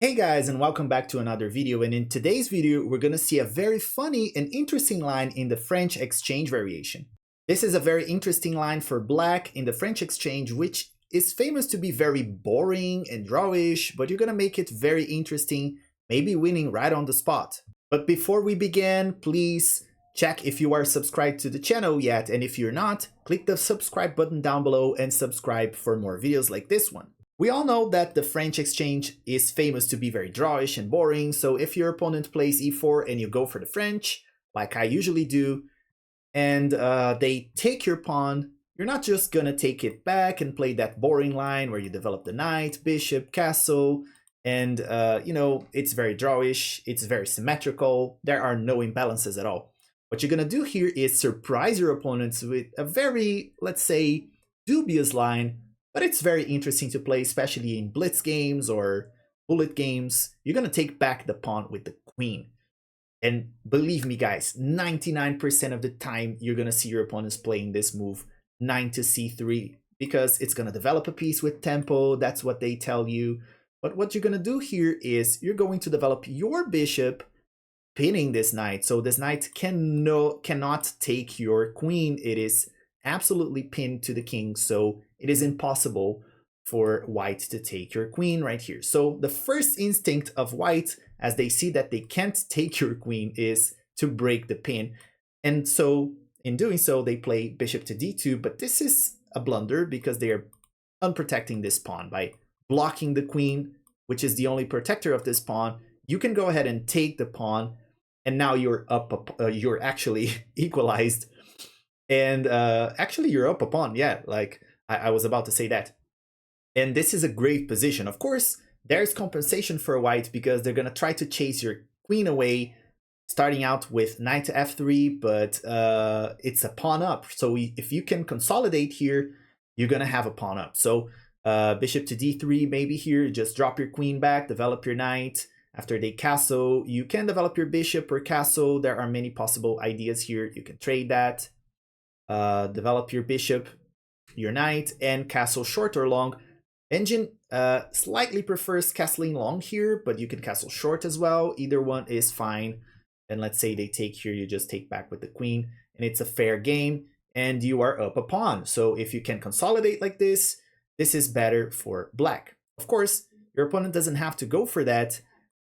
Hey guys, and welcome back to another video. And in today's video, we're going to see a very funny and interesting line in the French exchange variation. This is a very interesting line for black in the French exchange, which is famous to be very boring and drawish, but you're going to make it very interesting, maybe winning right on the spot. But before we begin, please check if you are subscribed to the channel yet, and if you're not, click the subscribe button down below and subscribe for more videos like this one. We all know that the French exchange is famous to be very drawish and boring, so if your opponent plays e4 and you go for the French, like I usually do, and they take your pawn, you're not just gonna take it back and play that boring line where you develop the knight, bishop, castle, and it's very drawish, it's very symmetrical, there are no imbalances at all. What you're gonna do here is surprise your opponents with a very, let's say, dubious line, but it's very interesting to play, especially in blitz games or bullet games. You're going to take back the pawn with the queen. And believe me, guys, 99% of the time, you're going to see your opponents playing this move, knight to c3, because it's going to develop a piece with tempo. That's what they tell you. But what you're going to do here is you're going to develop your bishop, pinning this knight. So this knight cannot take your queen. It is absolutely pinned to the king, so it is impossible for white to take your queen right here. So the first instinct of white, as they see that they can't take your queen, is to break the pin. And so in doing so, they play bishop to d2, but this is a blunder because they are unprotecting this pawn. By blocking the queen, which is the only protector of this pawn, you can go ahead and take the pawn, and now you're you're actually equalized. And actually, you're up a pawn. Yeah, like I was about to say that. And this is a great position. Of course, there's compensation for white because they're going to try to chase your queen away, starting out with knight to f3, but it's a pawn up. So if you can consolidate here, you're going to have a pawn up. So bishop to d3, maybe here, just drop your queen back, develop your knight. After they castle, you can develop your bishop or castle. There are many possible ideas here. You can trade that. Develop your bishop, your knight, and castle short or long. Engine slightly prefers castling long here, but you can castle short as well. Either one is fine. And let's say they take here, you just take back with the queen, and it's a fair game, and you are up a pawn. So if you can consolidate like this, this is better for black. Of course, your opponent doesn't have to go for that.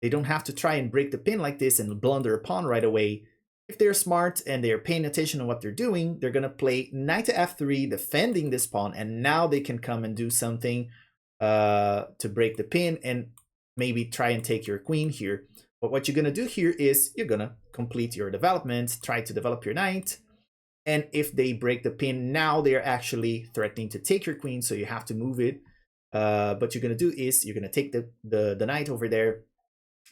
They don't have to try and break the pin like this and blunder a pawn right away. If they're smart and they're paying attention to what they're doing, they're going to play knight to f3, defending this pawn, and now they can come and do something to break the pin and maybe try and take your queen here. But what you're going to do here is you're going to complete your development, try to develop your knight, and if they break the pin, now they're actually threatening to take your queen, so you have to move it. What you're going to do is you're going to take the knight over there.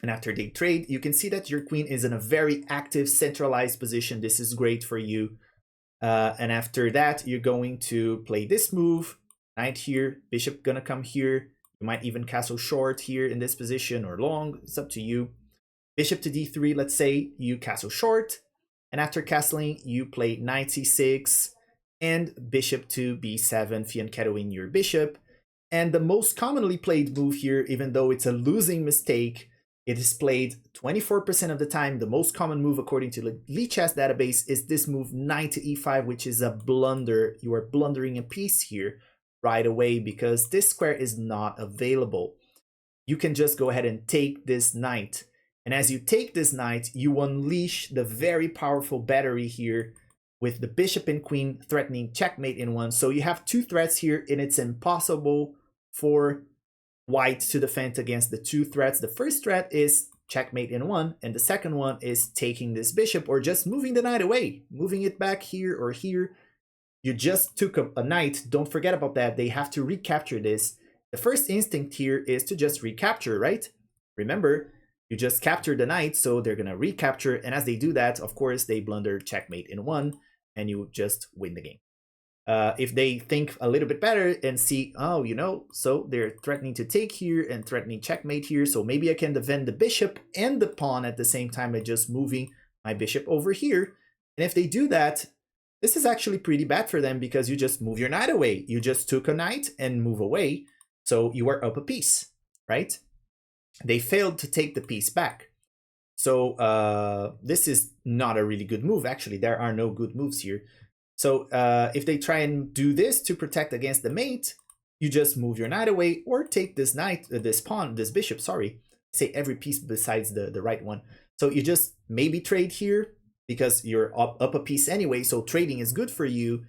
And after they trade, you can see that your queen is in a very active, centralized position. This is great for you. And after that, you're going to play this move. Knight here, bishop gonna come here. You might even castle short here in this position or long. It's up to you. Bishop to d3, let's say you castle short. And after castling, you play knight c6 and bishop to b7, fianchettoing your bishop. And the most commonly played move here, even though it's a losing mistake, it is played 24% of the time. The most common move according to the Lichess database is this move knight to e5, which is a blunder. You are blundering a piece here right away because this square is not available. You can just go ahead and take this knight. And as you take this knight, you unleash the very powerful battery here with the bishop and queen threatening checkmate in one. So you have two threats here, and it's impossible for white to defend against the two threats. The first threat is checkmate in one, and the second one is taking this bishop or just moving the knight away, moving it back here or here. You just took a knight. Don't forget about that. They have to recapture this. The first instinct here is to just recapture, right? Remember, you just captured the knight, so they're going to recapture. And as they do that, of course, they blunder checkmate in one, and you just win the game. If they think a little bit better and see, oh, so they're threatening to take here and threatening checkmate here, so maybe I can defend the bishop and the pawn at the same time by just moving my bishop over here. And if they do that, this is actually pretty bad for them because you just move your knight away. You just took a knight and move away, so you are up a piece, right? they failed to take the piece back. So this is not a really good move. Actually, there are no good moves here. So if they try and do this to protect against the mate, you just move your knight away or take this knight, this pawn, this bishop, sorry, say every piece besides the right one. So you just maybe trade here because you're up a piece anyway, so trading is good for you.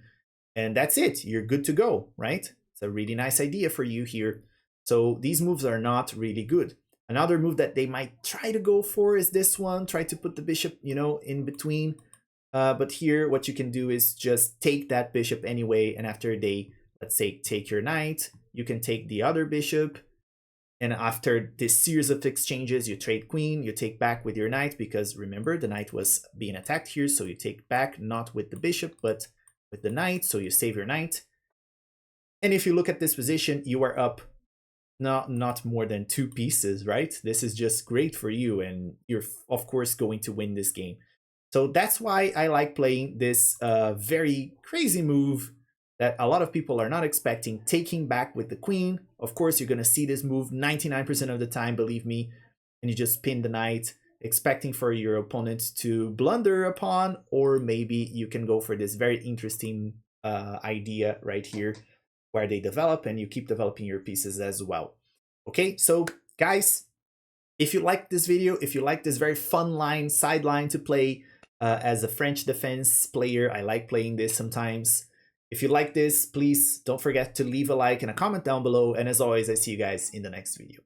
And that's it, you're good to go, right? It's a really nice idea for you here. So these moves are not really good. Another move that they might try to go for is this one, try to put the bishop, you know, in between. But here, what you can do is just take that bishop anyway, and after they, let's say, take your knight, you can take the other bishop, and after this series of exchanges, you trade queen, you take back with your knight, because remember, the knight was being attacked here, so you take back not with the bishop, but with the knight, so you save your knight. And if you look at this position, you are up not more than 2 pieces, right? This is just great for you, and you're, of course, going to win this game. So that's why I like playing this very crazy move that a lot of people are not expecting, taking back with the queen. Of course, you're going to see this move 99% of the time, believe me, and you just pin the knight, expecting for your opponent to blunder a pawn, or maybe you can go for this very interesting idea right here, where they develop and you keep developing your pieces as well. Okay, so guys, if you like this video, if you like this very fun line, sideline to play as a French defense player, I like playing this sometimes. If you like this, please don't forget to leave a like and a comment down below. And as always, I see you guys in the next video.